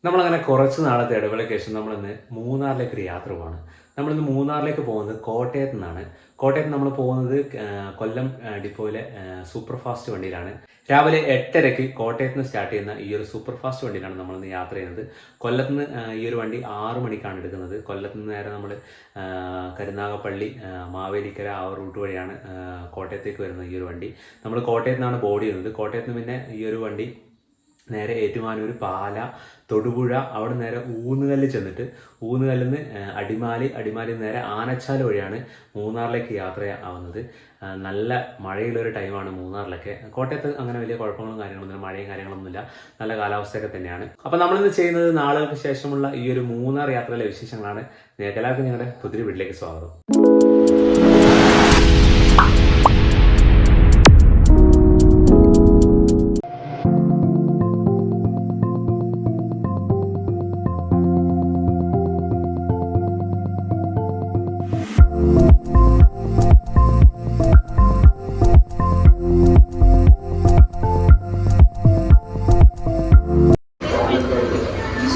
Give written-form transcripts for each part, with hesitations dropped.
നമ്മളങ്ങനെ കുറച്ച് നാളത്തെ ഇടവേളയ്ക്ക് ശേഷം നമ്മളിന്ന് മൂന്നാറിലേക്ക് ഒരു യാത്ര പോവാണ്. നമ്മളിന്ന് മൂന്നാറിലേക്ക് പോകുന്നത് കോട്ടയത്തു നിന്നാണ്. കോട്ടയത്ത് നമ്മൾ പോകുന്നത് കൊല്ലം ഡിപ്പോയിലെ സൂപ്പർ ഫാസ്റ്റ് വണ്ടിയിലാണ്. രാവിലെ 8:30 കോട്ടയത്ത് നിന്ന് സ്റ്റാർട്ട് ചെയ്യുന്ന ഈ ഒരു സൂപ്പർ ഫാസ്റ്റ് വണ്ടിയിലാണ് നമ്മളിന്ന് യാത്ര ചെയ്യുന്നത്. കൊല്ലത്ത് നിന്ന് ഈ ഒരു വണ്ടി 6 മണിക്കാണ് എടുക്കുന്നത്. കൊല്ലത്ത് നിന്ന് നേരെ നമ്മൾ കരുനാഗപ്പള്ളി, മാവേലിക്കര ആ റൂട്ട് വഴിയാണ് കോട്ടയത്തേക്ക് വരുന്നത് ഈ ഒരു വണ്ടി. നമ്മൾ കോട്ടയത്ത് നിന്നാണ് ബോർഡ് ചെയ്യുന്നത്. കോട്ടയത്ത് നിന്ന് പിന്നെ ഈ ഒരു വണ്ടി നേരെ ഏറ്റുമാനൂർ, പാല, തൊടുപുഴ, അവിടെ നേരെ ഊന്നുകല്ല് ചെന്നിട്ട് ഊന്നുകല്ലിൽ നിന്ന് അടിമാലി നേരെ ആനച്ചാൽ വഴിയാണ് മൂന്നാറിലേക്ക് യാത്ര ആവുന്നത്. നല്ല മഴയുള്ളൊരു ടൈമാണ് മൂന്നാറിലൊക്കെ. കോട്ടയത്ത് അങ്ങനെ വലിയ കുഴപ്പങ്ങളും കാര്യങ്ങളൊന്നുമില്ല, മഴയും കാര്യങ്ങളൊന്നുമില്ല, നല്ല കാലാവസ്ഥയൊക്കെ തന്നെയാണ്. അപ്പോൾ നമ്മളിന്ന് ചെയ്യുന്നത് നാളുകൾക്ക് ശേഷമുള്ള ഈ ഒരു മൂന്നാർ യാത്രയിലെ വിശേഷങ്ങളാണ്. നിങ്ങൾക്ക് എല്ലാവർക്കും ഞങ്ങളുടെ പുതിയ വീട്ടിലേക്ക് സ്വാഗതം.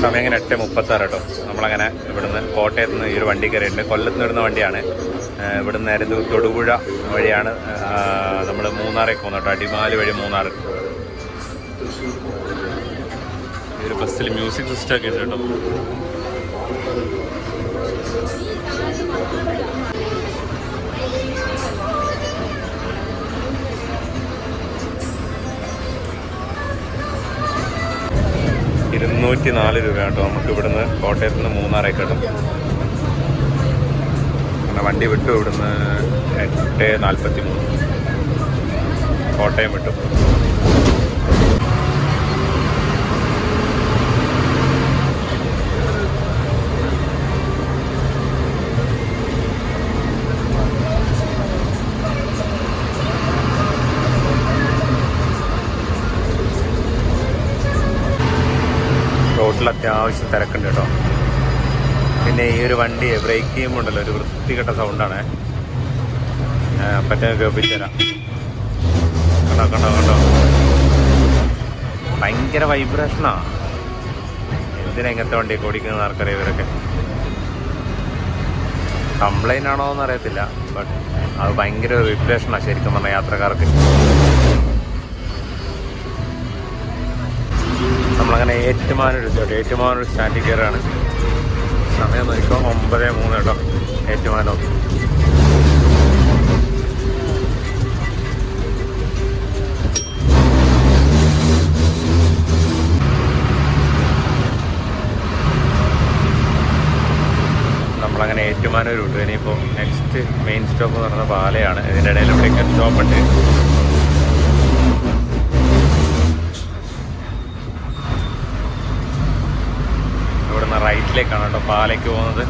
സമയം ഇങ്ങനെ 8:36 കേട്ടോ. നമ്മളങ്ങനെ ഇവിടുന്ന് കോട്ടയത്ത് നിന്ന് ഈ ഒരു വണ്ടി കയറിയിട്ടുണ്ട്. കൊല്ലത്ത് നിന്ന് വരുന്ന വണ്ടിയാണ്. ഇവിടുന്ന് നേരെ തൊടുപുഴ വഴിയാണ് നമ്മൾ മൂന്നാറേക്ക് പോകുന്നത് കേട്ടോ. അടിമാലി വഴി മൂന്നാർ. ഈ ഒരു ബസ്സിൽ മ്യൂസിക് സിസ്റ്റം ഒക്കെ ഉണ്ട് കേട്ടോ. ₹204 കേട്ടോ നമുക്ക് ഇവിടുന്ന് കോട്ടയത്ത് നിന്ന് മൂന്നാറേക്ക് കിട്ടും. അങ്ങനെ വണ്ടി വിട്ടു. ഇവിടുന്ന് 8:43 കോട്ടയം വിട്ടു. റോഡിൽ അത്യാവശ്യം തിരക്കുണ്ട് കേട്ടോ. പിന്നെ ഈ ഒരു വണ്ടി ബ്രേക്ക് ചെയ്യുമ്പോണ്ടല്ലോ ഒരു വൃത്തികെട്ട സൗണ്ടാണ്. പറ്റേ കേൾപ്പിച്ചുതരാം. കണ്ടോ ഭയങ്കര വൈബ്രേഷനാ. എന്തിനാ ഇങ്ങനത്തെ വണ്ടിയൊക്കെ ഓടിക്കുന്നത് ആർക്കറിയാം. ഇവരൊക്കെ കംപ്ലൈൻ്റ് ആണോ എന്ന് അറിയത്തില്ല, ബട്ട് അത് ഭയങ്കര വൈബ്രേഷനാണ് ശരിക്കും പറഞ്ഞാൽ യാത്രക്കാർക്ക്. നമ്മളങ്ങനെ ഏറ്റുമാനൂർ സ്റ്റാൻഡിൽ കയറുകയാണ്. സമയം നോക്കിക്കോ 9:03 കേട്ടോ. ഏറ്റുമാനൂർ നമ്മളങ്ങനെ ഏറ്റുമാനൂർ വിട്ടു. ഇനിയിപ്പോൾ നെക്സ്റ്റ് മെയിൻ സ്റ്റോപ്പ് എന്ന് പറയുന്നത് പാലയാണ്. ഇതിൻ്റെ ഇടയിൽ ഇവിടെയൊക്കെ സ്റ്റോപ്പുണ്ട്. ഇവിടുന്ന് റൈറ്റിലേക്കാണ് കേട്ടോ പാലയ്ക്ക് പോകുന്നത്.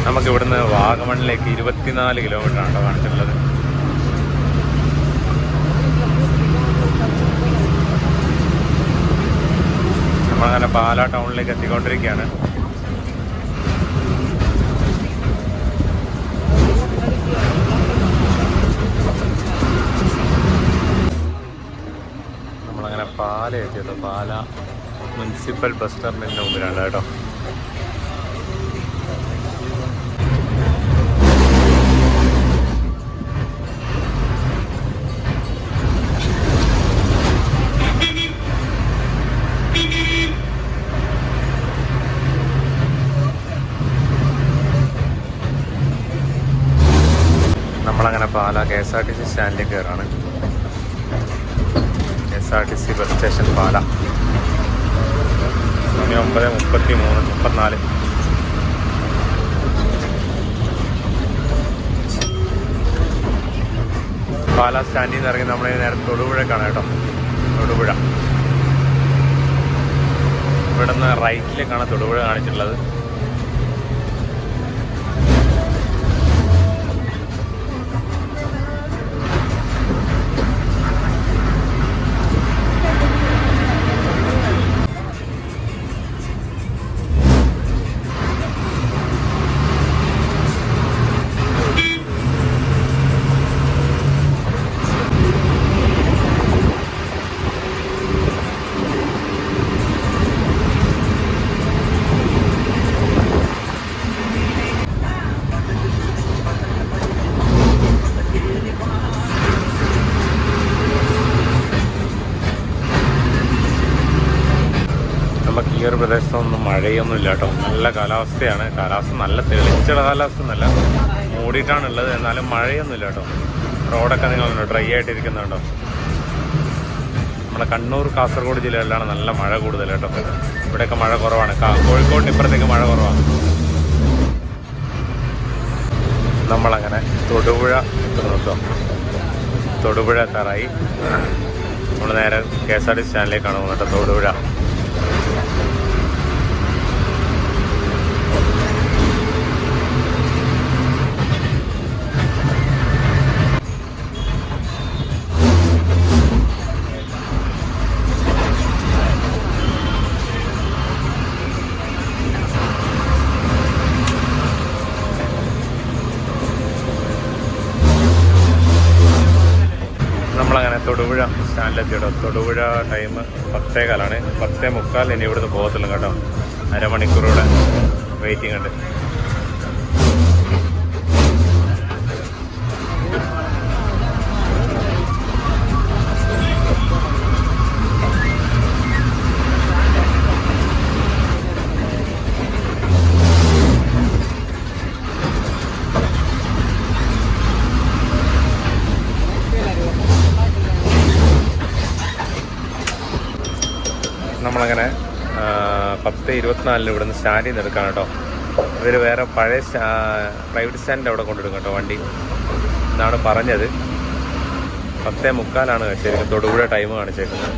നമുക്ക് ഇവിടുന്ന് വാഗമണിലേക്ക് 24 കിലോമീറ്റർ ആണോ കാണിച്ചിട്ടുള്ളത്. നമ്മളങ്ങനെ പാലാ ടൗണിലേക്ക് എത്തിക്കൊണ്ടിരിക്കുകയാണ്. നമ്മളങ്ങനെ പാല എത്തിയത് പാല മുനിസിപ്പൽ ബസ് ടെർമിനലിൻ്റെ മുമ്പിലാണ് കേട്ടോ. നമ്മളങ്ങനെ പാല KSRTC സ്റ്റാൻഡിൽ കയറാണ്. KSRTC ബസ് സ്റ്റേഷൻ പാല. സമയം 9:33 34. പാലാ സ്റ്റാൻഡിൽ നിന്ന് ഇറങ്ങി നമ്മൾ നേരെ തൊടുപുഴക്കാണ് കേട്ടോ. തൊടുപുഴ ഇവിടെ നിന്ന് റൈറ്റിലേക്കാണ് തൊടുപുഴ കാണിച്ചിട്ടുള്ളത്. നമുക്ക് ഈ ഒരു പ്രദേശത്തൊന്നും മഴയൊന്നും ഇല്ല കേട്ടോ. നല്ല കാലാവസ്ഥയാണ്. കാലാവസ്ഥ നല്ല തെളിച്ചുള്ള കാലാവസ്ഥ ഒന്നുമല്ല, മൂടിയിട്ടാണുള്ളത്. എന്നാലും മഴയൊന്നും ഇല്ല കേട്ടോ. റോഡൊക്കെ നിങ്ങളുണ്ടോ ഡ്രൈ ആയിട്ടിരിക്കുന്നുണ്ടോ. നമ്മളെ കണ്ണൂർ കാസർഗോഡ് ജില്ലകളിലാണ് നല്ല മഴ കൂടുതൽ കേട്ടോ. ഇവിടെയൊക്കെ മഴ കുറവാണ്. കോഴിക്കോടിന് ഇപ്പുറത്തേക്ക് മഴ കുറവാണ്. നമ്മളങ്ങനെ തൊടുപുഴ എത്തുന്നു കേട്ടോ. തൊടുപുഴ എത്താറായി. നമ്മൾ നേരെ KSRTC സ്റ്റാൻഡിലേക്കാണ് പോകുന്നത് കേട്ടോ. തൊടുപുഴ നമ്മളങ്ങനെ തൊടുപുഴ സ്റ്റാൻഡിലെത്തിയിട്ടോ. തൊടുപുഴ ടൈം 10:15, 10:45 ഇനി ഇവിടുന്ന് പോകത്തുള്ളൂ കേട്ടോ. അരമണിക്കൂറൂടെ വെയിറ്റിംഗ് ഉണ്ട്. നമ്മളങ്ങനെ 10:24 ഇവിടുന്ന് സ്റ്റാൻഡിൽ നിന്ന് എടുക്കാം കേട്ടോ. ഇവർ വേറെ പഴയ പ്രൈവറ്റ് സ്റ്റാൻഡിൻ്റെ അവിടെ കൊണ്ടിടും കേട്ടോ വണ്ടി എന്നാണ് പറഞ്ഞത്. 10:45 ശരിക്കും തൊടുപുഴ ടൈം കാണിച്ചേക്കുന്നത്.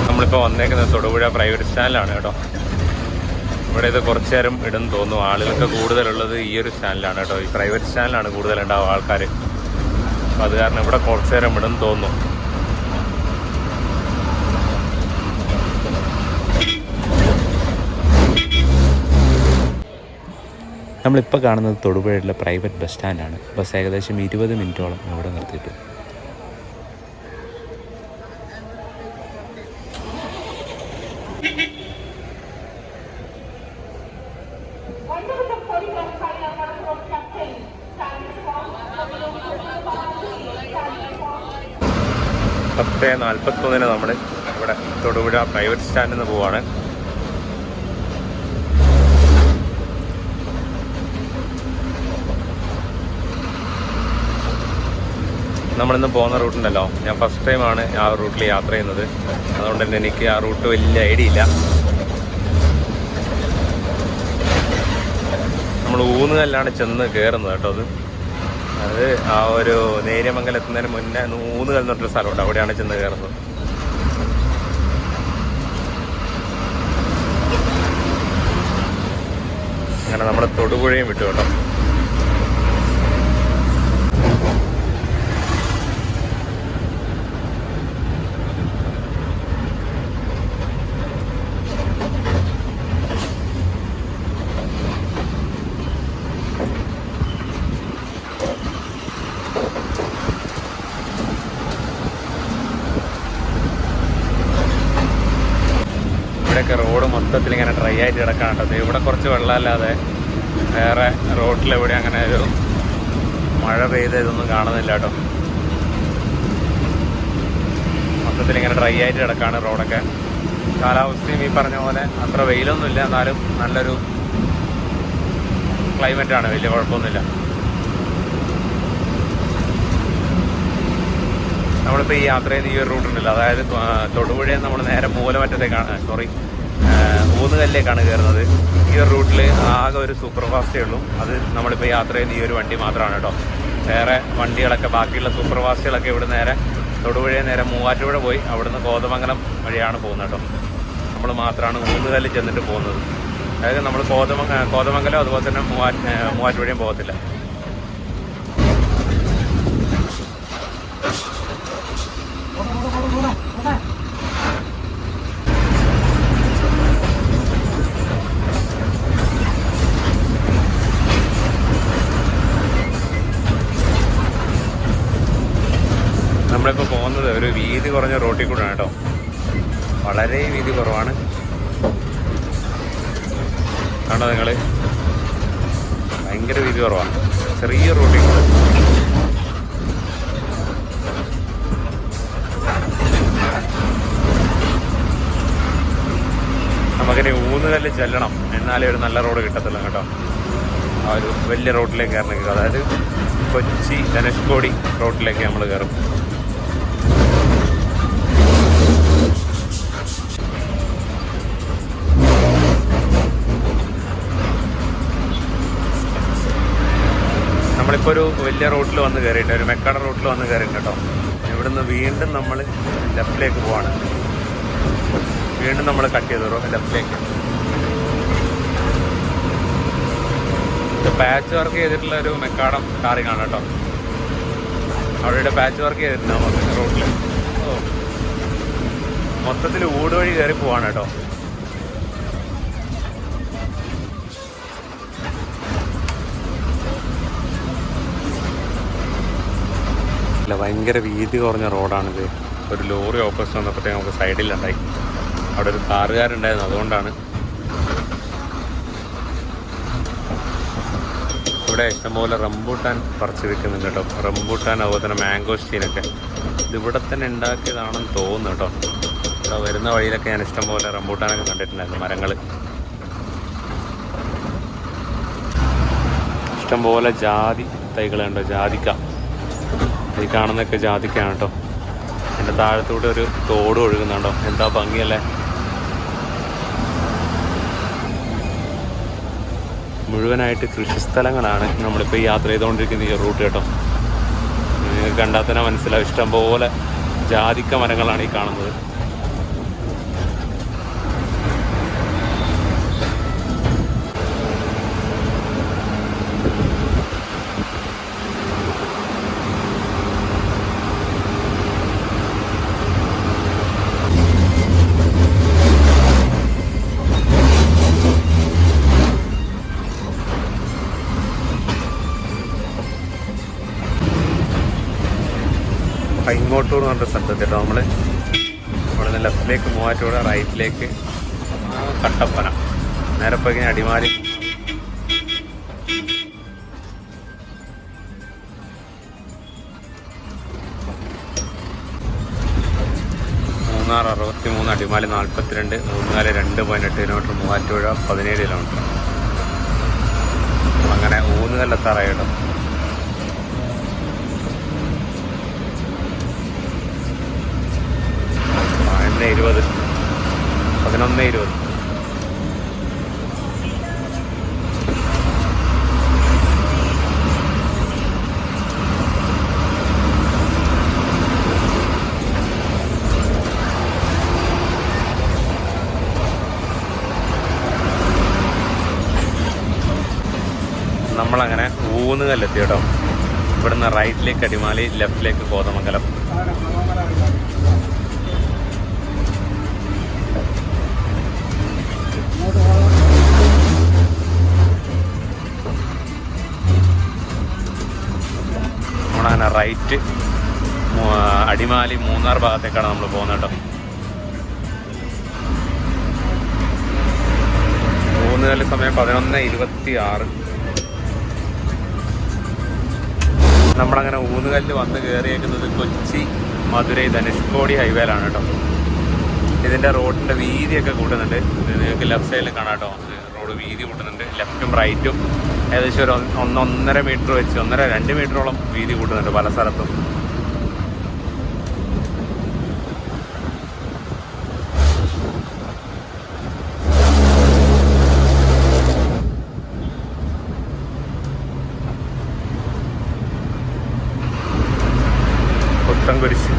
നമ്മളിപ്പോൾ വന്നേക്കുന്നത് തൊടുപുഴ പ്രൈവറ്റ് സ്റ്റാൻഡിലാണ് കേട്ടോ. ഇവിടെ ഇത് കുറച്ച് നേരം ഇടുന്ന് തോന്നുന്നു. ആളുകൾക്ക് കൂടുതലുള്ളത് ഈ ഒരു സ്റ്റാൻഡിലാണ് കേട്ടോ. ഈ പ്രൈവറ്റ് സ്റ്റാൻഡിലാണ് കൂടുതലുണ്ടാവും ആൾക്കാർ. അപ്പോൾ അത് കാരണം ഇവിടെ കുറച്ച് നേരം ഇടുന്ന് തോന്നുന്നു. നമ്മളിപ്പോൾ കാണുന്നത് തൊടുപുഴയിലെ പ്രൈവറ്റ് ബസ് സ്റ്റാൻഡാണ്. ബസ് ഏകദേശം 20 മിനിറ്റോളം ഇവിടെ നിർത്തിയിട്ട്. പത്ത് 41 നമ്മൾ ഇവിടെ തൊടുപുഴ പ്രൈവറ്റ് സ്റ്റാൻഡിൽ നിന്ന് പോവാണ്. നമ്മളിന്ന് പോകുന്ന റൂട്ടുണ്ടല്ലോ, ഞാൻ ഫസ്റ്റ് ടൈമാണ് ആ റൂട്ടിൽ യാത്ര ചെയ്യുന്നത്. അതുകൊണ്ട് തന്നെ എനിക്ക് ആ റൂട്ട് വലിയ ഐഡിയ ഇല്ല. നമ്മൾ ഊന്നുകല്ലാണ് ചെന്ന് കയറുന്നത് കേട്ടോ. അത് ആ ഒരു നേര്യമംഗലം എത്തുന്നതിന് മുന്നേ ഊന്നുകൽ എന്നൊരു സ്ഥലമുണ്ട്, അവിടെയാണ് ചെന്ന് കയറുന്നത്. അങ്ങനെ നമ്മൾ തൊടുപുഴയും വിട്ടു കേട്ടോ. ഇവിടെയൊക്കെ റോഡ് മൊത്തത്തിൽ ഇങ്ങനെ ഡ്രൈ ആയിട്ട് കിടക്കാണ് കേട്ടോ. ഇവിടെ കുറച്ച് വെള്ളമല്ലാതെ വേറെ റോഡിലെവിടെ അങ്ങനെ ഒരു മഴ പെയ്ത് ഇതൊന്നും കാണുന്നില്ല കേട്ടോ. മൊത്തത്തിൽ ഇങ്ങനെ ഡ്രൈ ആയിട്ട് കിടക്കാണ് റോഡൊക്കെ. കാലാവസ്ഥയും ഈ പറഞ്ഞ പോലെ അത്ര വെയിലൊന്നുമില്ല, എന്നാലും നല്ലൊരു ക്ലൈമറ്റാണ്, വലിയ കുഴപ്പമൊന്നുമില്ല. നമ്മളിപ്പോൾ ഈ യാത്ര ചെയ്യുന്ന ഈ ഒരു റൂട്ടുണ്ടല്ലോ, അതായത് തൊടുപുഴയിൽ നമ്മൾ നേരെ മൂലമറ്റത്തേക്കാണ്, ഊന്നുകല്ലിലേക്കാണ് കയറുന്നത്. ഈ ഒരു റൂട്ടിൽ ആകെ ഒരു സൂപ്പർ ഫാസ്റ്റേ ഉള്ളൂ. അത് നമ്മളിപ്പോൾ യാത്ര ചെയ്യുന്ന ഈ ഒരു വണ്ടി മാത്രമാണ് കേട്ടോ. വേറെ വണ്ടികളൊക്കെ, ബാക്കിയുള്ള സൂപ്പർ ഫാസ്റ്റുകളൊക്കെ ഇവിടെ നേരെ തൊടുപുഴയിൽ നേരെ മൂവാറ്റുപുഴ പോയി അവിടുന്ന് കോതമംഗലം വഴിയാണ് പോകുന്നത് കേട്ടോ. നമ്മൾ മാത്രമാണ് ഊന്നുകല്ലിൽ ചെന്നിട്ട് പോകുന്നത്. അതായത് നമ്മൾ കോതമംഗലം അതുപോലെ തന്നെ മൂവാറ്റുപുഴയും പോകത്തില്ല. നമ്മളിപ്പോൾ പോകുന്നത് ഒരു വീതി കുറഞ്ഞ റോട്ടിൽ കൂടെയാണ് കേട്ടോ. വളരെ വീതി കുറവാണ്, കണ്ടോ നിങ്ങൾ? ഭയങ്കര വീതി കുറവാണ്, ചെറിയ റോട്ടിൽ കൂടെ. നമുക്കിനി ഊന്നുകല്ല് ചെല്ലണം, എന്നാലേ ഒരു നല്ല റോഡ് കിട്ടത്തില്ല കേട്ടോ. ആ ഒരു വലിയ റോഡിലേക്ക് കയറണമെങ്കിൽ, അതായത് കൊച്ചി ധനുഷ്കോടി റോഡിലേക്ക് നമ്മൾ കയറും. നമ്മളിപ്പോൾ ഒരു വലിയ റോട്ടിൽ വന്ന് കയറിയിട്ട്, ഒരു മെക്കാട റോട്ടിൽ വന്ന് കയറിയിട്ട് കേട്ടോ. ഇവിടുന്ന് വീണ്ടും നമ്മൾ ലെഫ്റ്റിലേക്ക് പോവാണ്. വീണ്ടും നമ്മൾ കട്ട് ചെയ്തു ലെഫ്റ്റിലേക്ക്. ഇത് പാച്ച് വർക്ക് ചെയ്തിട്ടുള്ള ഒരു മെക്കാടം കാറിങ്ങാണ് കേട്ടോ. അവിടെ പാച്ച് വർക്ക് ചെയ്തിട്ടുണ്ട് നമുക്ക് റോട്ടിൽ. മൊത്തത്തിൽ ഊട് വഴി കയറി പോവാണ് കേട്ടോ. ഭയങ്കര വീതി കുറഞ്ഞ റോഡാണിത്. ഒരു ലോറി ഓപ്പോസിറ്റ് വന്നപ്പോഴത്തേക്ക് നമുക്ക് സൈഡിലുണ്ടായി. അവിടെ ഒരു കാറുകാരുണ്ടായിരുന്നു, അതുകൊണ്ടാണ്. ഇവിടെ ഇഷ്ടംപോലെ റംബൂട്ടാൻ പറിച്ച് വെക്കുന്നുണ്ട് കേട്ടോ. റംബൂട്ടാൻ, അതുപോലെ തന്നെ മാംഗോസ്റ്റീനൊക്കെ ഇതിവിടെ തന്നെ ഉണ്ടാക്കിയതാണെന്ന് തോന്നുന്നു കേട്ടോ. ഇവിടെ വരുന്ന വഴിയിലൊക്കെ ഞാൻ ഇഷ്ടംപോലെ റംബൂട്ടാനൊക്കെ കണ്ടിട്ടുണ്ടായിരുന്നു, മരങ്ങൾ. ഇഷ്ടംപോലെ ജാതി തൈകളുണ്ടോ, ജാതിക്ക. ഈ കാണുന്നതൊക്കെ ജാതിക്കാണ് കേട്ടോ. എൻ്റെ താഴത്തൂടെ ഒരു തോട് ഒഴുകുന്നുണ്ടോ, എന്താ ഭംഗിയല്ലേ. മുഴുവനായിട്ട് കൃഷിസ്ഥലങ്ങളാണ് നമ്മളിപ്പോൾ ഈ യാത്ര ചെയ്തുകൊണ്ടിരിക്കുന്ന ഈ റൂട്ട് കേട്ടോ. നിങ്ങൾക്ക് കണ്ടാൽ തന്നെ മനസ്സിലാവും, ഇഷ്ടംപോലെ ജാതിക്ക മരങ്ങളാണ് ഈ കാണുന്നത്. ഇങ്ങോട്ടൂർ എന്ന് പറഞ്ഞ സ്ഥലത്ത് കേട്ടോ. നമ്മൾ ഇവിടെ നിന്ന് ലെഫ്റ്റിലേക്ക് മൂവാറ്റുപുഴ, റൈറ്റിലേക്ക് കട്ടപ്പന, നേരെ പോയി അടിമാലി. മൂന്നാർ 63, അടിമാലി 42, മൂന്നാല് 2.8 കിലോമീറ്റർ, മൂവാറ്റുപുഴ 17 കിലോമീറ്റർ. അങ്ങനെ ഊന്നുകല്ലെത്താറായി കേട്ടോ. 11:20. നമ്മളങ്ങനെ ഊന്നുകല്ലെത്തി കേട്ടോ. ഇവിടുന്ന് റൈറ്റിലേക്ക് അടിമാലി, ലെഫ്റ്റിലേക്ക് കോതമംഗലം. നമ്മളങ്ങനെ റൈറ്റ് അടിമാലി മൂന്നാർ ഭാഗത്തേക്കാണ് നമ്മൾ പോകുന്നത് കേട്ടോ. ഊന്നുകല്ല് സമയം 11:26. നമ്മളങ്ങനെ ഊന്നുകല്ല് വന്ന് കയറിയേക്കുന്നത് കൊച്ചി മധുരൈ ധനുഷ്കോടി ഹൈവേയിലാണ് കേട്ടോ. ഇതിൻ്റെ റോഡിൻ്റെ വീതിയൊക്കെ കൂട്ടുന്നുണ്ട്. നിങ്ങൾക്ക് ലെഫ്റ്റ് സൈഡിൽ കാണാം കേട്ടോ, റോഡ് വീതി കൂട്ടുന്നുണ്ട്. ലെഫ്റ്റും റൈറ്റും ഏകദേശം ഒരു 1.5 മീറ്റർ വെച്ച് 1.5-2 മീറ്ററോളം വീതി കൂട്ടുന്നുണ്ട് പല സ്ഥലത്തും. കുരിശ്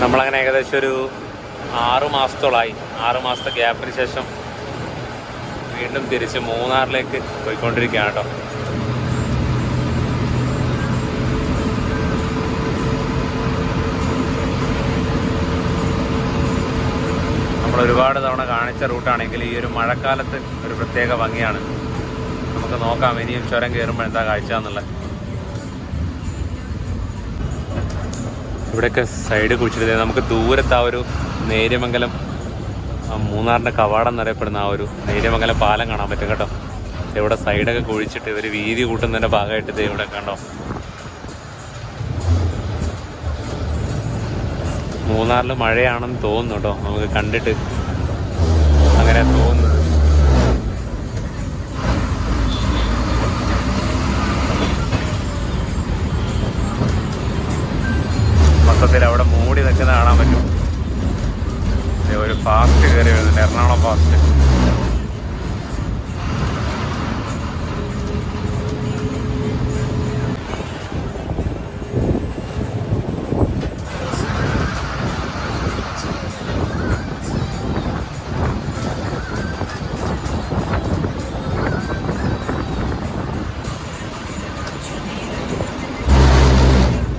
നമ്മളങ്ങനെ ഏകദേശം ഒരു 6 മാസത്തോളമായി. 6 മാസത്തെ ഗ്യാപ്പിന് ശേഷം വീണ്ടും തിരിച്ച് മൂന്നാറിലേക്ക് പോയിക്കൊണ്ടിരിക്കുകയാണ് കേട്ടോ. നമ്മൾ ഒരുപാട് തവണ കാണിച്ച റൂട്ടാണെങ്കിൽ ഈ ഒരു മഴക്കാലത്ത് ഒരു പ്രത്യേക ഭംഗിയാണ്. നമുക്ക് നോക്കാം ഇനിയും ചുരം കയറുമ്പോൾ എന്താ കാഴ്ച എന്നുള്ളത്. ഇവിടെയൊക്കെ സൈഡ് കുഴിച്ചിട്ട് നമുക്ക് ദൂരത്ത് ആ ഒരു നേര്യമംഗലം, മൂന്നാറിൻ്റെ കവാടം എന്നറിയപ്പെടുന്ന ആ ഒരു നേര്യമംഗലം പാലം കാണാൻ പറ്റും കേട്ടോ. ഇവിടെ സൈഡൊക്കെ കുഴിച്ചിട്ട് ഇവർ വീതി കൂട്ടുന്നതിൻ്റെ ഭാഗമായിട്ട് ഇത് ഇവിടെ കണ്ടോ. മൂന്നാറിൽ മഴയാണെന്ന് തോന്നുന്നു കേട്ടോ, നമുക്ക് കണ്ടിട്ട് അങ്ങനെ തോന്നുന്നത്. മൊത്തത്തിൽ അവിടെ മൂടി നിൽക്കുന്ന കാണാൻ പറ്റും. ഒരു ഫാസ്റ്റ് കയറി വരുന്നുണ്ട്, എറണാകുളം ഫാസ്റ്റ്.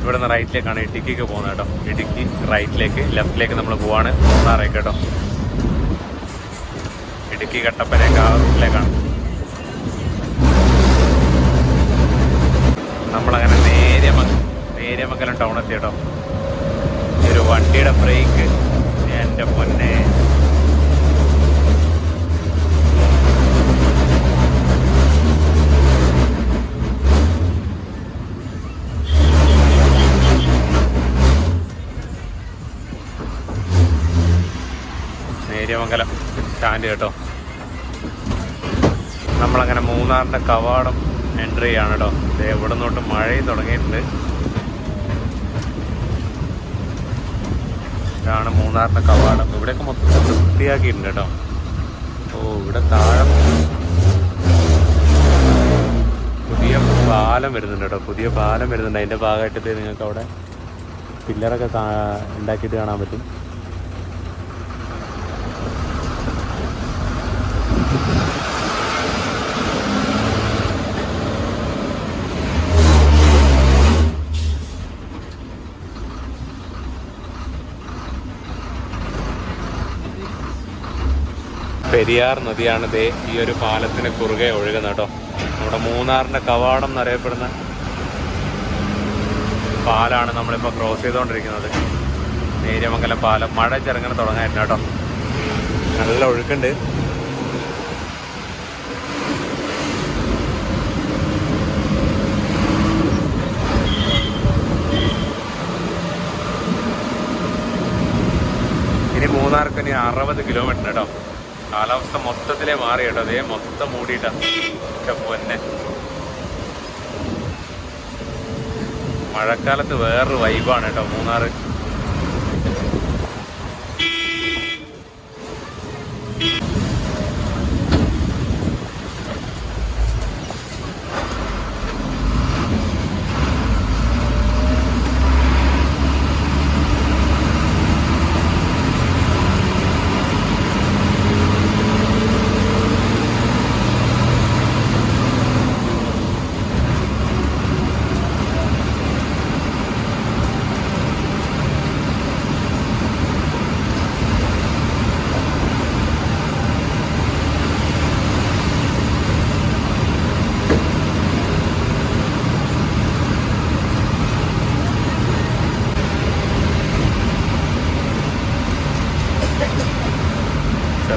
ഇവിടെ നിന്ന് റൈറ്റിലേക്കാണ് ഇടുക്കിക്ക് പോകുന്നത് കേട്ടോ. ഇടുക്കി റൈറ്റിലേക്ക്, ലെഫ്റ്റിലേക്ക് നമ്മൾ പോവാണ് മൂന്നാറേക്ക് കേട്ടോ. ഇടുക്കി കട്ടപ്പനയൊക്കെ ആ റൂട്ടിലേക്കാണ്. നമ്മളങ്ങനെ നേര്യമംഗലം ടൗൺ എത്തി കേട്ടോ. ഒരു വണ്ടിയുടെ ബ്രേക്ക് എൻ്റെ പൊന്നെ. നേര്യമംഗലം സ്റ്റാൻഡ് കേട്ടോ. നമ്മളങ്ങനെ മൂന്നാറിൻ്റെ കവാടം എൻട്രി ചെയ്യാണ് കേട്ടോ. ഇവിടെ നിന്നോട്ട് മഴയും തുടങ്ങിയിട്ടുണ്ട്. ഇതാണ് മൂന്നാറിൻ്റെ കവാടം. ഇവിടെയൊക്കെ മൊത്തം വൃത്തിയാക്കിയിട്ടുണ്ട് കേട്ടോ. ഇവിടെ താഴെ പുതിയ പാലം വരുന്നുണ്ട് കേട്ടോ. പുതിയ പാലം വരുന്നുണ്ട്. അതിൻ്റെ ഭാഗമായിട്ട് നിങ്ങൾക്ക് അവിടെ പില്ലറൊക്കെ ഉണ്ടാക്കിയിട്ട് കാണാൻ പറ്റും. പെരിയാർ നദിയാണ് ദേ ഈ ഒരു പാലത്തിന് കുറുകെ ഒഴുകുന്നത് കേട്ടോ. നമ്മുടെ മൂന്നാറിൻ്റെ കവാടം എന്നറിയപ്പെടുന്ന പാലാണ് നമ്മളിപ്പോൾ ക്രോസ് ചെയ്തുകൊണ്ടിരിക്കുന്നത്. നേര്യമംഗലം പാലം. മഴ ചെറുങ്ങനെ തുടങ്ങായിരുന്നു കേട്ടോ. നല്ല ഒഴുക്കുണ്ട്. ഇനി മൂന്നാർക്ക് ഇനി 60 കിലോമീറ്റർ കേട്ടോ. കാലാവസ്ഥ മൊത്തത്തിലേ മാറി കേട്ടോ. അതേ മൊത്തം മൂടിയിട്ടാണ്. പൊന്നെ, മഴക്കാലത്ത് വേറൊരു വൈബാണ് കേട്ടോ മൂന്നാറ്.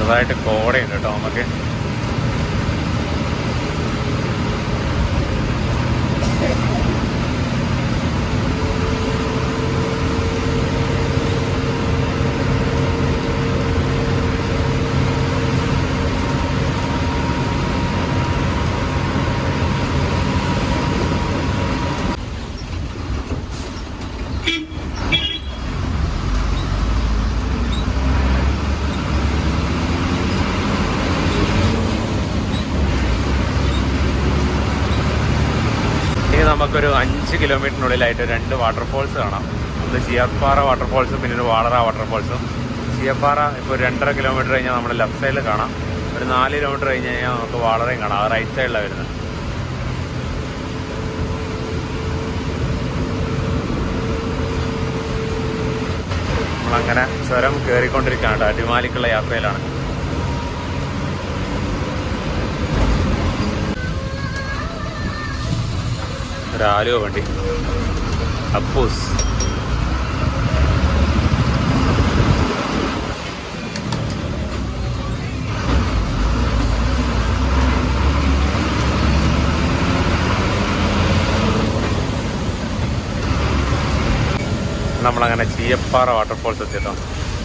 ചെറുതായിട്ട് കോടയുണ്ട് കേട്ടോ നമുക്ക്. നമുക്കൊരു 5 കിലോമീറ്ററിനുള്ളിലായിട്ട് 2 വാട്ടർഫോൾസ് കാണാം. ഒന്ന് ചിയപ്പാറ വാട്ടർഫോൾസും പിന്നെ ഒരു വാളറ വാട്ടർഫോൾസും. ചിയപ്പാറ ഇപ്പോൾ 2.5 കിലോമീറ്റർ കഴിഞ്ഞാൽ നമ്മുടെ ലെഫ്റ്റ് സൈഡിൽ കാണാം. ഒരു 4 കിലോമീറ്റർ കഴിഞ്ഞ് കഴിഞ്ഞാൽ നമുക്ക് വാളറയും കാണാം. അത് റൈറ്റ് സൈഡിലാണ് വരുന്നത്. നമ്മളങ്ങനെ ചുരം കയറിക്കൊണ്ടിരിക്കുകയാണ്. അടിമാലിക്കുള്ള യാത്രയിലാണ്. ഒരു ആലുവ വണ്ടി അപ്പൂസ്. നമ്മളങ്ങനെ ചീയപ്പാറ വാട്ടർഫോൾസ് എത്തിയിട്ടോ.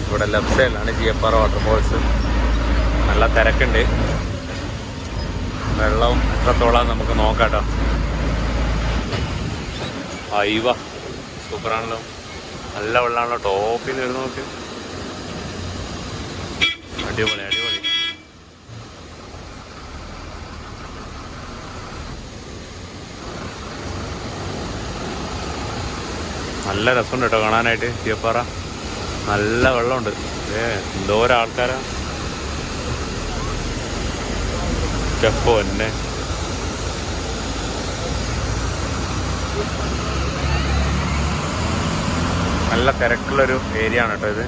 ഇവിടെ ലെഫ്റ്റ് സൈഡിലാണ് ചീയപ്പാറ വാട്ടർഫോൾസ്. നല്ല തിരക്കുണ്ട്. വെള്ളവും എത്രത്തോളം നമുക്ക് നോക്കാം കേട്ടോ. അയ്യവ സൂപ്പറാണല്ലോ. നല്ല വെള്ളമാണല്ലോ. ടോപ്പിൽ നിന്ന് വരുന്ന നോക്ക്. അടിപൊളി അടിപൊളി. നല്ല രസമുണ്ട് കേട്ടോ കാണാനായിട്ട്. ചീയപ്പാറ നല്ല വെള്ളമുണ്ട്. എന്തോരം ആൾക്കാരാ. ചെപ്പോ എന്നെ നല്ല തിരക്കുള്ളൊരു ഏരിയ ആണ് കേട്ടോ ഇത്.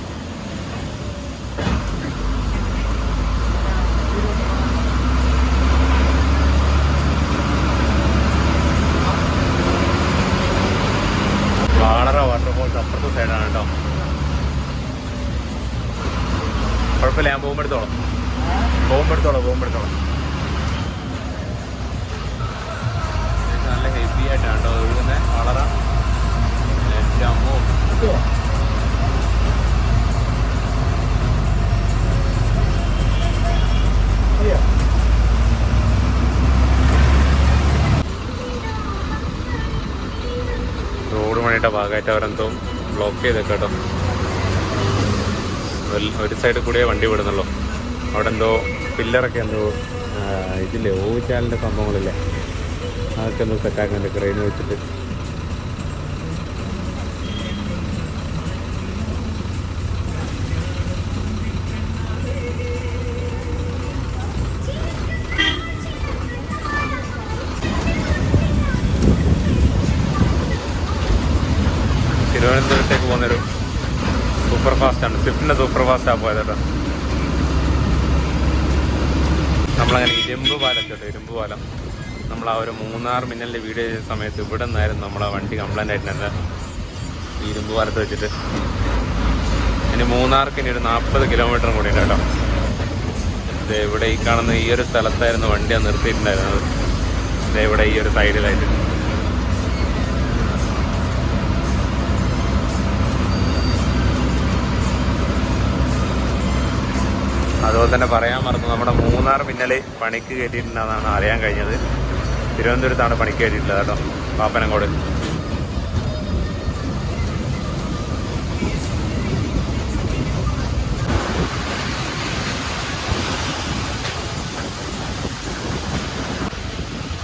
വാളറ വാട്ടർഫോൾസ് അപ്പുറത്തെ സൈഡാണ് കേട്ടോ. കുഴപ്പമില്ല, ഞാൻ പോകുമ്പോഴത്തോളം നല്ല ഹെവി ആയിട്ടാണ് കേട്ടോ ഒഴുകുന്നത് വാളറ. റോഡ് പണിയുടെ ഭാഗമായിട്ട് അവരെന്തോ ബ്ലോക്ക് ചെയ്തേക്കാം കേട്ടോ. ഒരു സൈഡിൽ കൂടിയേ വണ്ടി വിടുന്നുള്ളൂ. അവിടെ എന്തോ പില്ലറൊക്കെ എന്തോ ഇതില്ലേ ഓവിച്ചാലിൻ്റെ സംഭവങ്ങളില്ലേ, അതൊക്കെ എന്തോ സെറ്റാക്കുന്നുണ്ട് ക്രെയിൻ വെച്ചിട്ട്. തിരുവനന്തപുരത്തേക്ക് പോകുന്നൊരു സൂപ്പർ ഫാസ്റ്റാണ്. സ്വിഫ്റ്റിൻ്റെ സൂപ്പർ ഫാസ്റ്റാണ് പോയത് കേട്ടോ. നമ്മളങ്ങനെ ഇരുമ്പ് പാലം കേട്ടോ. ഇരുമ്പ് പാലം നമ്മൾ ആ ഒരു മൂന്നാർ മിന്നലിൻ്റെ വീഡിയോ ചെയ്ത സമയത്ത് ഇവിടെ നിന്നായിരുന്നു നമ്മളെ വണ്ടി കംപ്ലൈൻ്റ് ആയിട്ടുണ്ട് ഈ ഇരുമ്പ് പാലത്ത് വെച്ചിട്ട്. ഇനി മൂന്നാർക്ക് ഇനി ഒരു 40 കിലോമീറ്ററും കൂടി ഉണ്ട് കേട്ടോ. ഇത് ഇവിടെ ഈ കാണുന്ന ഈ ഒരു സ്ഥലത്തായിരുന്നു വണ്ടി നിർത്തിയിട്ടുണ്ടായിരുന്നത്. ഇത് ഇവിടെ ഈ ഒരു സൈഡിലായിട്ട്. അതുപോലെ തന്നെ പറയാൻ മറന്നു, നമ്മുടെ മൂന്നാർ മിന്നൽ പണിക്ക് കയറ്റിയിട്ടുണ്ടെന്നാണ് അറിയാൻ കഴിഞ്ഞത്. തിരുവനന്തപുരത്താണ് പണിക്ക് കയറ്റിയിട്ടുള്ളത് കേട്ടോ, പാപ്പനംകോട്.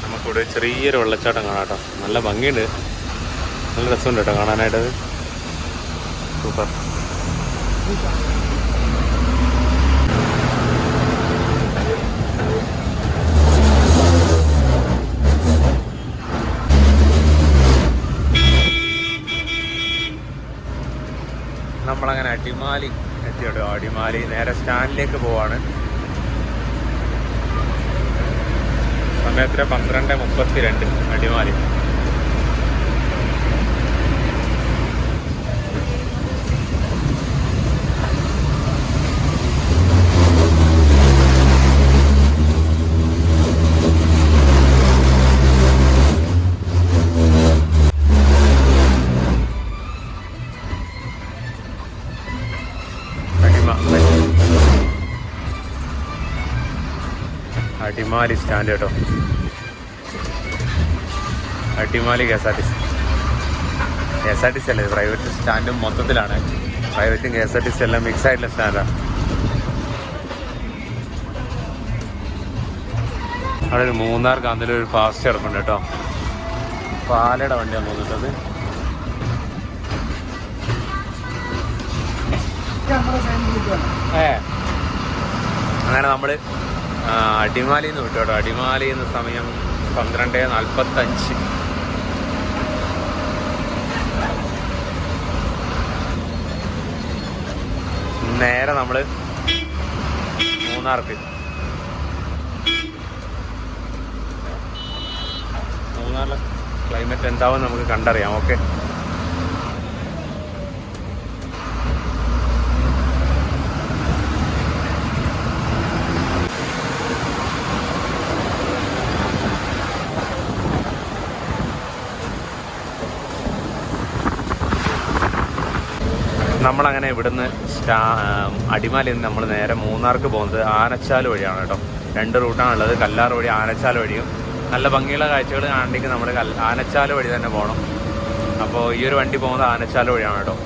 നമുക്കിവിടെ ചെറിയൊരു വെള്ളച്ചാട്ടം കാണാം കേട്ടോ. നല്ല ഭംഗിയുണ്ട്, നല്ല രസമുണ്ട് കേട്ടോ കാണാനായിട്ടത്. സൂപ്പർ. നമ്മളങ്ങനെ അടിമാലി എത്തിയോട്ടോ. അടിമാലി നേരെ സ്റ്റാൻഡിലേക്ക് പോവാണ്. സമയത്തിന് 12:32 അടിമാലി. അടിമാലി സ്റ്റാൻഡ് കേട്ടോ. അടിമാലി KSRTC അല്ലേ, പ്രൈവറ്റ് സ്റ്റാൻഡും മൊത്തത്തിലാണ്. പ്രൈവറ്റും KSRTC എല്ലാം മിക്സ് ആയിട്ടുള്ള സ്റ്റാൻഡാണ്. അവിടെ ഒരു മൂന്നാർ കാന്തിലൊരു ഫാസ്റ്റ് കിടപ്പുണ്ട് കേട്ടോ. പാലയുടെ വണ്ടിയാണ് തോന്നിട്ടത്. അങ്ങനെ നമ്മൾ അടിമാലിയിൽ നിന്ന് വിട്ടു കേട്ടോ. അടിമാലിയിൽ നിന്ന് സമയം 12:45. നേരെ നമ്മൾ മൂന്നാറിലെ ക്ലൈമറ്റ് എന്താവും നമുക്ക് കണ്ടറിയാം. ഓക്കെ, നമ്മളങ്ങനെ ഇവിടുന്ന് അടിമാലിയിൽ നിന്ന് നമ്മൾ നേരെ മൂന്നാർക്ക് പോകുന്നത് ആനച്ചാൽ വഴിയാണ് കേട്ടോ. 2 റൂട്ടാണുള്ളത്, കല്ലാർ വഴി ആനച്ചാൽ വഴിയും. നല്ല ഭംഗിയുള്ള കാഴ്ചകൾ കാണണമെങ്കിൽ നമ്മൾ ആനച്ചാൽ വഴി തന്നെ പോകണം. അപ്പോൾ ഈ ഒരു വണ്ടി പോകുന്നത് ആനച്ചാൽ വഴിയാണ് കേട്ടോ.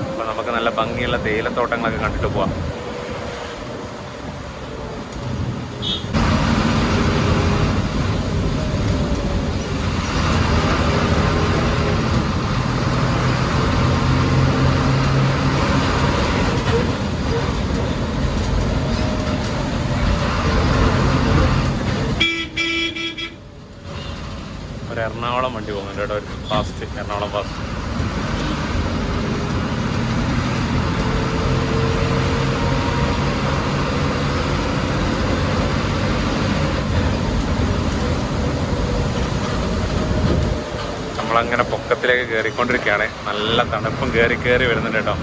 അപ്പോൾ നമുക്ക് നല്ല ഭംഗിയുള്ള തേയിലത്തോട്ടങ്ങളൊക്കെ കണ്ടിട്ട് പോവാം. ഒരു എറണാകുളം വണ്ടി പോകുന്നുണ്ട് കേട്ടോ, ഒരു ഫാസ്റ്റ് എറണാകുളം ഫാസ്റ്റ്. നമ്മളങ്ങനെ പൊക്കത്തിലേക്ക് കയറിക്കൊണ്ടിരിക്കുകയാണ്. നല്ല തണുപ്പും കയറി വരുന്നുണ്ട് കേട്ടോ.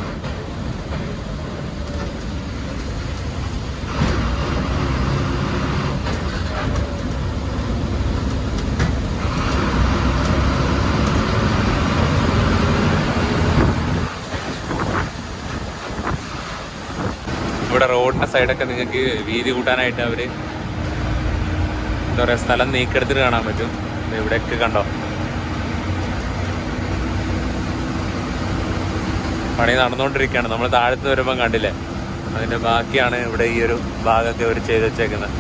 ഇവിടെ റോഡിൻ്റെ സൈഡൊക്കെ നിങ്ങൾക്ക് വീതി കൂട്ടാനായിട്ട് അവർ എന്താ പറയുക, സ്ഥലം നീക്കെടുത്തിട്ട് കാണാൻ പറ്റും. ഇവിടെയൊക്കെ കണ്ടോ, പണി നടന്നുകൊണ്ടിരിക്കുകയാണ്. നമ്മൾ താഴത്ത് വരുമ്പം കണ്ടില്ലേ, അതിൻ്റെ ബാക്കിയാണ് ഇവിടെ ഈ ഒരു ഭാഗമൊക്കെ അവർ ചെയ്ത് വെച്ചേക്കുന്നത്.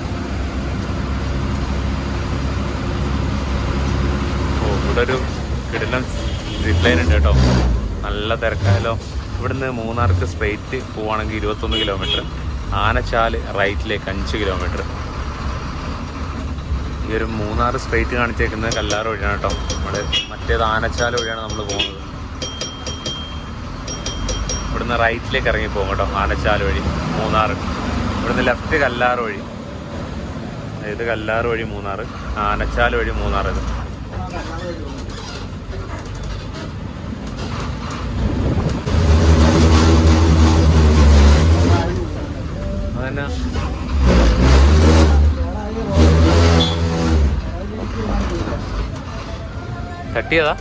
ഓ, ഇവിടെ ഒരു കിടിലൻ സിപ്പ് ലൈൻ ഉണ്ട് കേട്ടോ. നല്ല തിരക്കായാലോ. ഇവിടുന്ന് മൂന്നാർക്ക് സ്ട്രെയിറ്റ് പോവുകയാണെങ്കിൽ 21 കിലോമീറ്റർ, ആനച്ചാൽ റൈറ്റിലേക്ക് 5 കിലോമീറ്റർ. ഈ ഒരു മൂന്നാർ സ്ട്രെയിറ്റ് കാണിച്ചേക്കുന്നത് കല്ലാർ വഴിയാണ് കേട്ടോ. നമ്മൾ മറ്റേത് ആനച്ചാൽ വഴിയാണ് നമ്മൾ പോകുന്നത്. ഇവിടുന്ന് റൈറ്റിലേക്ക് ഇറങ്ങി പോകും കേട്ടോ, ആനച്ചാൽ വഴി മൂന്നാർ. ഇവിടുന്ന് ലെഫ്റ്റ് കല്ലാർ വഴി, ഇത് കല്ലാർ വഴി മൂന്നാർ, ആനച്ചാൽ വഴി മൂന്നാർ. ഇത് അതന്നെ തട്ടിയതാ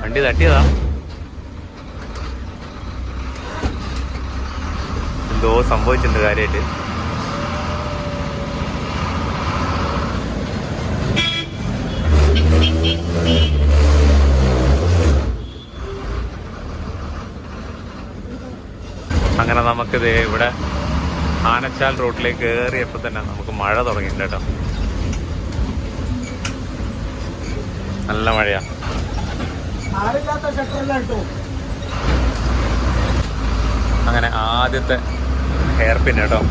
വണ്ടി, തട്ടിയതാ എന്തോ സംഭവിച്ചിട്ടുണ്ട് കാര്യമായിട്ട്. അങ്ങനെ നമുക്കിത് ഇവിടെ ആനച്ചാൽ റോഡിലേക്ക് കയറിയപ്പോൾ തന്നെ നമുക്ക് മഴ തുടങ്ങിയിട്ടുണ്ട് കേട്ടോ. നല്ല മഴയാ. അങ്ങനെ ആദ്യത്തെ ഹെയർ പിൻ കേട്ടോ.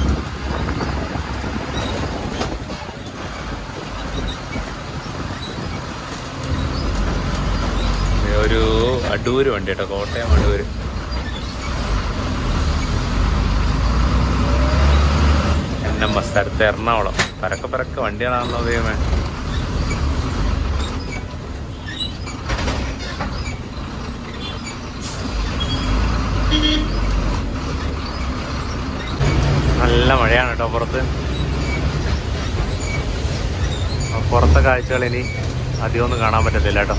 ഒരു അടൂര് വണ്ടി കേട്ടോ, കോട്ടയം അടൂര്. NMS അടുത്ത് എറണാകുളം. പരക്കെ വണ്ടികളാണല്ലോ ദൈവമേ. നല്ല മഴയാണ് കേട്ടോ പുറത്ത്. പുറത്തെ കാഴ്ചകൾ ഇനി അധികമൊന്നും കാണാൻ പറ്റത്തില്ല കേട്ടോ.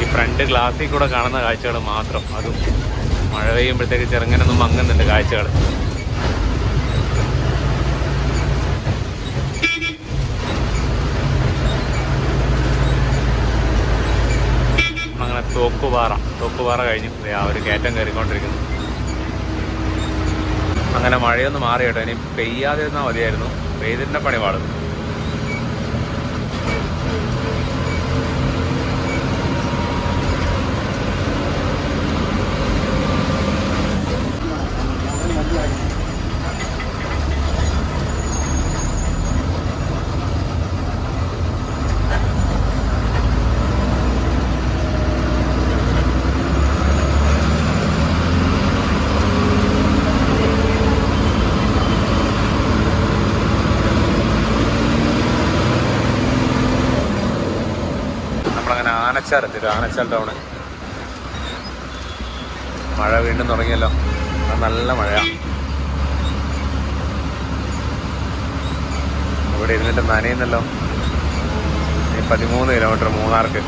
ഈ ഫ്രണ്ട് ഗ്ലാസ്സിൽ കൂടെ കാണുന്ന കാഴ്ചകൾ മാത്രം. അതും മഴ പെയ്യുമ്പോഴത്തേക്ക് ചെറുങ്ങനൊന്നും മങ്ങുന്നുണ്ട് കാഴ്ചകൾ. തോക്കുപാറ കഴിഞ്ഞു ആ ഒരു കയറ്റം കയറിക്കൊണ്ടിരിക്കുന്നു. അങ്ങനെ മഴയൊന്ന് മാറി കേട്ടോ. ഇനി പെയ്യാതിരുന്നാൽ മതിയായിരുന്നു. പെയ്തിൻ്റെ പണി പാടും. ആനച്ചാൽ ടൗണ്. മഴ വീണ്ടും തുടങ്ങിയല്ലോ. നല്ല മഴയാണ്. ഇവിടെ ഇരുന്നിട്ട് നനയുന്നല്ലോ. 13 കിലോമീറ്റർ മൂന്നാർക്ക്.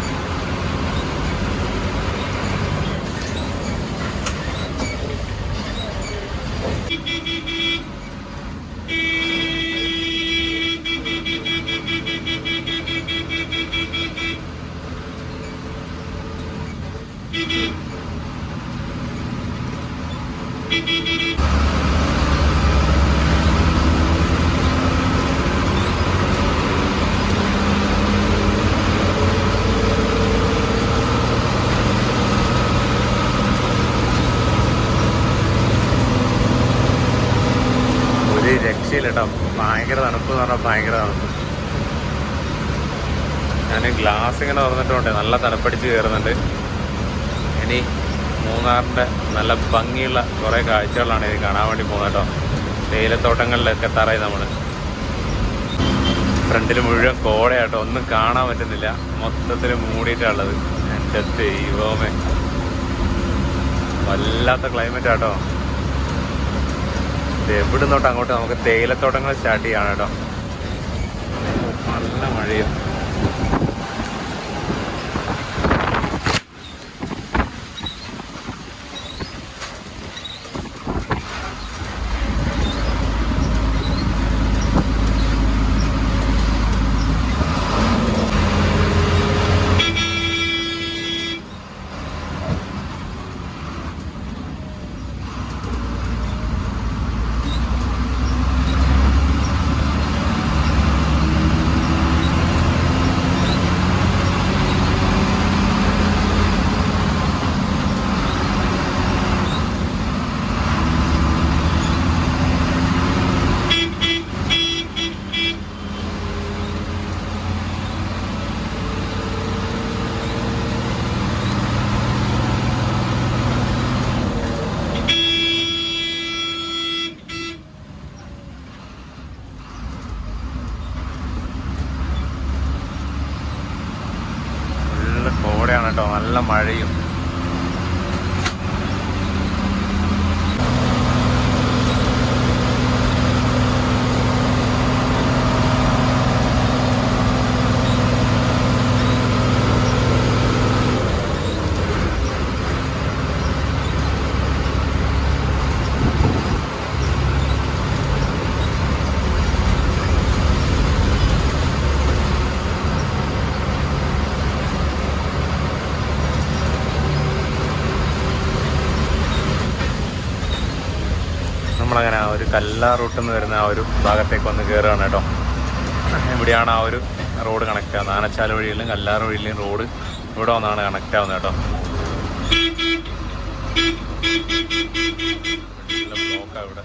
രക്ഷയില്ലട്ടോ. ഭയങ്കര തണുപ്പ് എന്ന് പറഞ്ഞാൽ ഭയങ്കര തണുപ്പ്. ഞാൻ ഗ്ലാസ് ഇങ്ങനെ തുറന്നിട്ടുണ്ട്. നല്ല തണുപ്പടിച്ച് കയറുന്നുണ്ട്. ഇനി മൂന്നാറിൻ്റെ നല്ല ഭംഗിയുള്ള കുറേ കാഴ്ചകളാണ് ഇത് കാണാൻ വേണ്ടി പോകുന്നത് കേട്ടോ. തേയിലത്തോട്ടങ്ങളിലൊക്കെ എത്താറായി നമ്മൾ. ഫ്രണ്ടിൽ മുഴുവൻ കോടയാട്ടോ. ഒന്നും കാണാൻ പറ്റുന്നില്ല. മൊത്തത്തിൽ മൂടിയിട്ടാണുള്ളത്. എൻ്റെ ദൈവമേ, വല്ലാത്ത ക്ലൈമറ്റ് ആട്ടോ. എവിടെ നിന്നോട്ട് അങ്ങോട്ട് നമുക്ക് തേയിലത്തോട്ടങ്ങൾ സ്റ്റാർട്ട് ചെയ്യാണ് കേട്ടോ. നല്ല മഴയും. കോടയാണ് കേട്ടോ. നല്ല മഴയും. നമ്മളങ്ങനെ ആ ഒരു കല്ലാർ റൂട്ടിൽ നിന്ന് വരുന്ന ആ ഒരു ഭാഗത്തേക്ക് വന്ന് കയറുകയാണ് കേട്ടോ. ഇവിടെയാണ് ആ ഒരു റോഡ് കണക്ട് ആവുന്നത്. ആനച്ചാൽ വഴിയിലും കല്ലാർ വഴിയിലും റോഡ് ഇവിടെ വന്നാണ് കണക്ട് ആവുന്നത് കേട്ടോ. ബ്ലോക്കാണ് ഇവിടെ.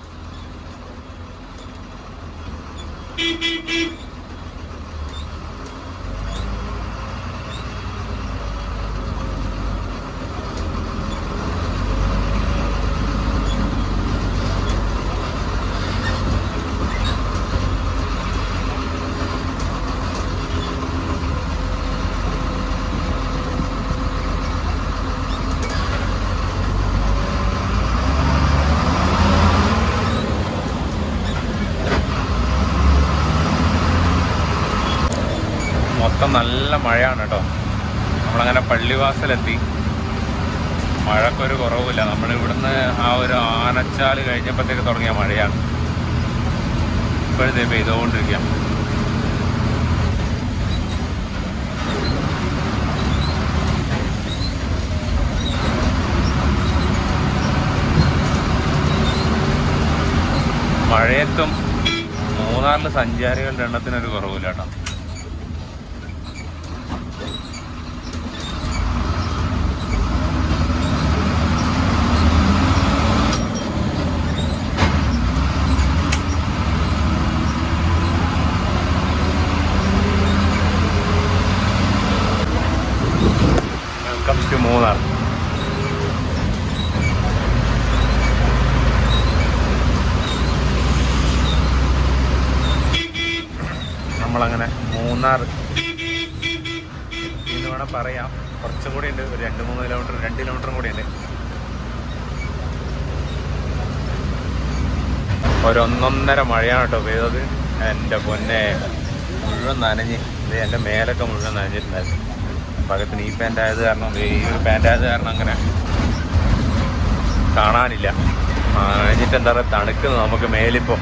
മൊത്തം നല്ല മഴയാണ് കേട്ടോ. നമ്മളങ്ങനെ പള്ളിവാസലെത്തി. മഴക്കൊരു കുറവുമില്ല. നമ്മളിവിടുന്ന് ആ ഒരു ആനച്ചാൽ കഴിഞ്ഞപ്പോഴത്തേക്ക് തുടങ്ങിയ മഴയാണ്. ഇപ്പോഴത്തെ പെയ്തുകൊണ്ടിരിക്കുക. മൂന്നാറിൽ സഞ്ചാരികളുടെ എണ്ണത്തിനൊരു കുറവില്ല കേട്ടോ. Welcome to Munnar. നമ്മളങ്ങനെ മൂന്നാർ എന്ന് വേണം പറയാം. കുറച്ചും കൂടി ഉണ്ട്, ഒരു 2-3 കിലോമീറ്റർ, 2 കിലോമീറ്ററും കൂടി ഉണ്ട്. ഒന്നൊന്നര മഴയാണ് കേട്ടോ പെയ്തത്. എൻ്റെ പൊന്നെ മുഴുവൻ നനഞ്ഞ്, ഇത് എൻ്റെ മേലൊക്കെ മുഴുവൻ നനഞ്ഞിട്ടുണ്ടായിരുന്നു. പകത്തിന് ഈ പാൻ്റ് ആയത് കാരണം, ഈ ഒരു പാൻ്റ് ആയത് കാരണം അങ്ങനെ കാണാനില്ല. നനഞ്ഞിട്ട് എന്താ പറയുക, തണുക്കുന്നു നമുക്ക് മേലിപ്പോൾ.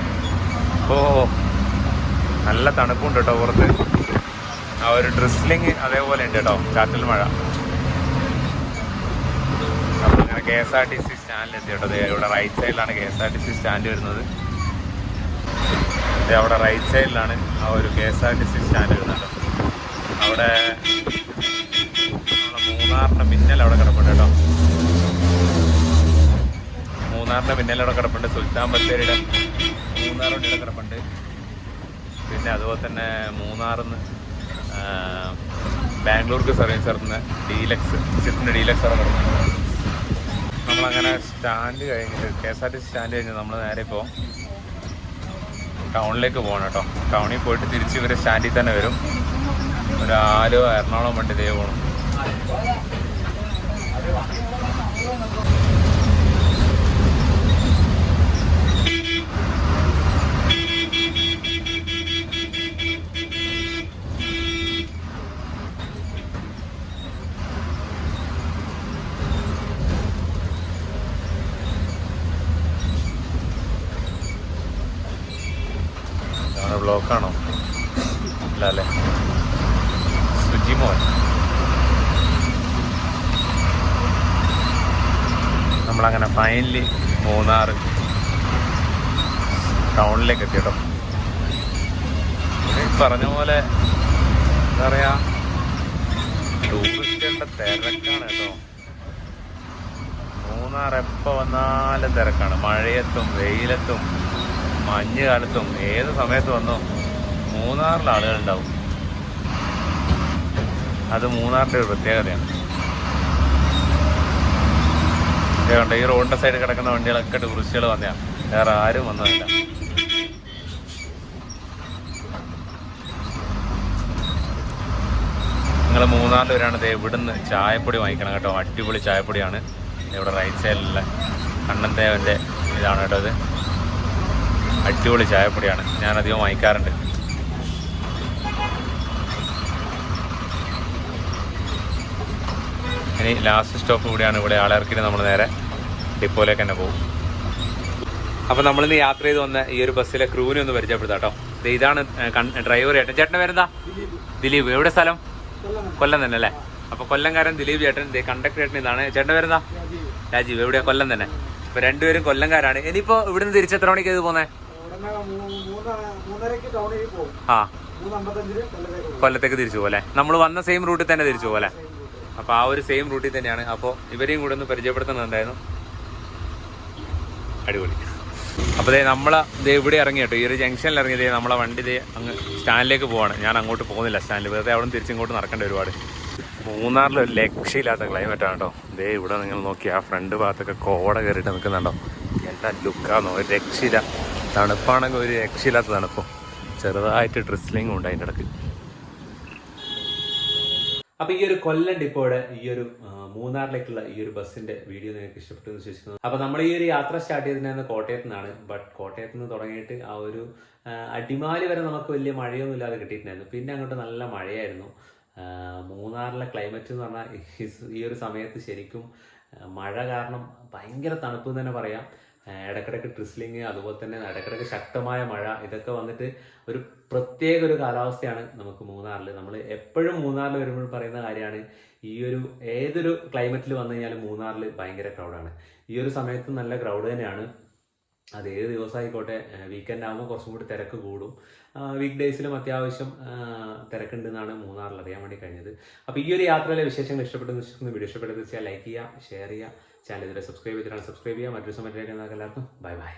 നല്ല തണുപ്പുണ്ട് കേട്ടോ പുറത്ത്. ആ ഒരു ഡ്രിസ്ലിങ് അതേപോലെ ഉണ്ട് കേട്ടോ, ചാറ്റൽ മഴ. നമ്മളിങ്ങനെ KSRTC സ്റ്റാൻഡിലെത്തി കേട്ടോ. ഇവിടെ റൈറ്റ് സൈഡിലാണ് KSRTC സ്റ്റാൻഡ് വരുന്നത്. അവിടെ റൈറ്റ് സൈഡിലാണ് ആ ഒരു KSRTC സ്റ്റാൻഡ് വരുന്നത്. അവിടെ മൂന്നാറിൻ്റെ മിന്നൽ അവിടെ കിടപ്പുണ്ട് കേട്ടോ. മൂന്നാറിൻ്റെ മിന്നൽ അവിടെ കിടപ്പുണ്ട്. സുൽത്താൻ ബത്തേരിയുടെ മൂന്നാറിൻ്റെ ഇവിടെ കിടപ്പുണ്ട്. പിന്നെ അതുപോലെ തന്നെ മൂന്നാറിന്ന് ബാംഗ്ലൂർക്ക് സർവീസ് നടത്തുന്ന ഡീലക്സ്, സിറ്റിൻ്റെ ഡീലക്സ് അവിടെ കിടപ്പുണ്ട്. നമ്മളങ്ങനെ സ്റ്റാൻഡ് കഴിഞ്ഞിട്ട് KSRTC സ്റ്റാൻഡ് കഴിഞ്ഞ് നമ്മൾ നേരെ ഇപ്പോൾ ടൗണിലേക്ക് പോകണം കേട്ടോ. ടൗണിൽ പോയിട്ട് തിരിച്ച് ഇവർ സ്റ്റാൻഡിൽ തന്നെ വരും. ഒരു ആലുവ എറണാകുളം വണ്ടി ഇതേ പോകണം. ബ്ലോക്കാണോ? ഇല്ല അല്ലേ. സുജിമോൻ. നമ്മളങ്ങനെ ഫൈനലി മൂന്നാർ ടൗണിലേക്ക് എത്തി കേട്ടോ. പറഞ്ഞ പോലെ എന്താ പറയുക, ടൂറിസ്റ്റുകളുടെ തിരക്കാണ് കേട്ടോ. മൂന്നാർ എപ്പോൾ വന്നാലും തിരക്കാണ്. മഴയത്തും വെയിലത്തും മഞ്ഞ് കാലത്തും ഏത് സമയത്ത് വന്നോ മൂന്നാറിൽ ആളുകളുണ്ടാവും. അത് മൂന്നാറിൻ്റെ ഒരു പ്രത്യേകതയാണ്. കണ്ടോ, ഈ റോഡിൻ്റെ സൈഡിൽ കിടക്കുന്ന വണ്ടികളൊക്കെ ടൂറിസ്റ്റുകൾ വന്നതാണ്, വേറെ ആരും വന്നതല്ല. നിങ്ങൾ മൂന്നാറിൽ വരാണ് ഇവിടുന്ന് ചായപ്പൊടി വാങ്ങിക്കണം കേട്ടോ. അടിപൊളി ചായപ്പൊടിയാണ്. ഇവിടെ റൈറ്റ് സൈഡിലുള്ള കണ്ണൻദേവൻ്റെ ഇതാണ് കേട്ടോ. ഇത് അടിപൊളി ചായപ്പൊടിയാണ്, ഞാനധികം വാങ്ങിക്കാറുണ്ട്. ഇനി ലാസ്റ്റ് സ്റ്റോപ്പ് കൂടിയാണ് ഇവിടെ. ആളിറക്കിയിട്ട് നമ്മൾ നേരെ ഡിപ്പോയിലേക്ക് തന്നെ പോകും. അപ്പോൾ നമ്മളിന്ന് യാത്ര ചെയ്ത് വന്ന ഈ ഒരു ബസ്സിലെ ക്രൂവിനെ ഒന്ന് പരിചയപ്പെടുത്താം കേട്ടോ. ഇതാണ് ഡ്രൈവർ ചേട്ടൻ. ചേട്ടൻ്റെ പേരെന്താ? ദിലീപ്. എവിടെ സ്ഥലം? കൊല്ലം തന്നെ അല്ലേ. അപ്പോൾ കൊല്ലംകാരൻ ദിലീപ് ചേട്ടൻ. കണ്ടക്ടർ ചേട്ടൻ ഇതാണ്. ചേട്ടൻ്റെ പേരെന്താ? രാജീവ്. എവിടെയാ? കൊല്ലം തന്നെ. അപ്പോൾ രണ്ടുപേരും കൊല്ലംകാരാണ്. ഇനിയിപ്പോൾ ഇവിടുന്ന് തിരിച്ചെത്ര മണിക്ക് ഇത് പോകുന്നത്? ആ, കൊല്ലത്തേക്ക് തിരിച്ചു പോലെ. നമ്മൾ വന്ന സെയിം റൂട്ടിൽ തന്നെ തിരിച്ചു പോലെ. അപ്പോൾ ആ ഒരു സെയിം റൂട്ടിൽ തന്നെയാണ്. അപ്പോൾ ഇവരെയും കൂടെ ഒന്ന് പരിചയപ്പെടുത്തുന്നുണ്ടായിരുന്നു. അടിപൊളി. അപ്പോൾ നമ്മളെ ഇവിടെ ഇറങ്ങി കേട്ടോ. ഈ ഒരു ജംഗ്ഷനിൽ ഇറങ്ങിയതേ നമ്മളെ വണ്ടി അങ്ങ് സ്റ്റാൻഡിലേക്ക് പോവാണ്. ഞാൻ അങ്ങോട്ട് പോകുന്നില്ല സ്റ്റാൻഡിൽ, വെറുതെ അവിടെ നിന്ന് തിരിച്ചിങ്ങോട്ട് നടക്കേണ്ട ഒരുപാട്. മൂന്നാറിൽ ഒരു രക്ഷയില്ലാത്ത ക്ലൈമറ്റാണ് കേട്ടോ. ഇവിടെ നിങ്ങൾ നോക്കി ആ ഫ്രണ്ട് ഭാഗത്തൊക്കെ കോട കയറിയിട്ട് നിൽക്കുന്നുണ്ടോ? എന്താ ലുക്കാന്നോ, ഒരു രക്ഷയില്ല. തണുപ്പാണെങ്കിൽ ഒരു രക്ഷയില്ലാത്ത തണുപ്പും. ചെറുതായിട്ട് ഡ്രിസ്ലിങ്ങും ഉണ്ട് അതിൻ്റെ ഇടയ്ക്ക്. അപ്പോൾ ഈ ഒരു കൊല്ലം ഡിപ്പോയുടെ ഈ ഒരു മൂന്നാറിലേക്കുള്ള ഈ ഒരു ബസ്സിന്റെ വീഡിയോ നിങ്ങൾക്ക് ഇഷ്ടപ്പെട്ടു എന്ന് വിശ്വസിക്കുന്നു. അപ്പോൾ നമ്മൾ ഈ ഒരു യാത്ര സ്റ്റാർട്ട് ചെയ്തിരുന്നത് കോട്ടയത്ത് നിന്നാണ്. ബട്ട് കോട്ടയത്ത് നിന്ന് തുടങ്ങിയിട്ട് ആ ഒരു അടിമാലി വരെ നമുക്ക് വലിയ മഴയൊന്നും ഇല്ലാതെ കിട്ടിയിട്ടുണ്ടായിരുന്നു. പിന്നെ അങ്ങോട്ട് നല്ല മഴയായിരുന്നു. മൂന്നാറിലെ ക്ലൈമറ്റ് എന്ന് പറഞ്ഞാൽ ഈ ഒരു സമയത്ത് ശരിക്കും മഴ കാരണം ഭയങ്കര തണുപ്പ് എന്ന് തന്നെ പറയാം. ഇടയ്ക്കിടയ്ക്ക് ട്രിസ്ലിങ്, അതുപോലെ തന്നെ ഇടയ്ക്കിടയ്ക്ക് ശക്തമായ മഴ, ഇതൊക്കെ വന്നിട്ട് ഒരു പ്രത്യേക ഒരു കാലാവസ്ഥയാണ് നമുക്ക് മൂന്നാറിൽ. നമ്മൾ എപ്പോഴും മൂന്നാറിൽ വരുമ്പോൾ പറയുന്ന കാര്യമാണ്, ഈ ഒരു ഏതൊരു ക്ലൈമറ്റിൽ വന്നു കഴിഞ്ഞാലും മൂന്നാറിൽ ഭയങ്കര ക്രൗഡാണ്. ഈ ഒരു സമയത്ത് നല്ല ക്രൗഡ് തന്നെയാണ്. അത് ഏത് ദിവസമായിക്കോട്ടെ. വീക്കെൻഡ് ആകുമ്പോൾ കുറച്ചും കൂടി തിരക്ക് കൂടും. വീക്ക് ഡേയ്സിലും അത്യാവശ്യം തിരക്കുണ്ടെന്നാണ് മൂന്നാറിൽ അറിയാൻ വേണ്ടി കഴിഞ്ഞത്. അപ്പോൾ ഈ ഒരു യാത്രയിലെ വിശേഷങ്ങൾ ഇഷ്ടപ്പെട്ടെന്ന് വിശ്വസിക്കുന്നു. വീഡിയോ ഇഷ്ടപ്പെട്ടെന്ന് വെച്ചാൽ ലൈക്ക് ചെയ്യുക, ഷെയർ ചെയ്യുക, ചാനൽ ഇതുവരെ സബ്സ്ക്രൈബ് ചെയ്തിട്ടാണ് സബ്സ്ക്രൈബ് ചെയ്യുക. മറ്റൊരു സമയത്തേക്ക് എല്ലാവർക്കും ബൈ ബൈ.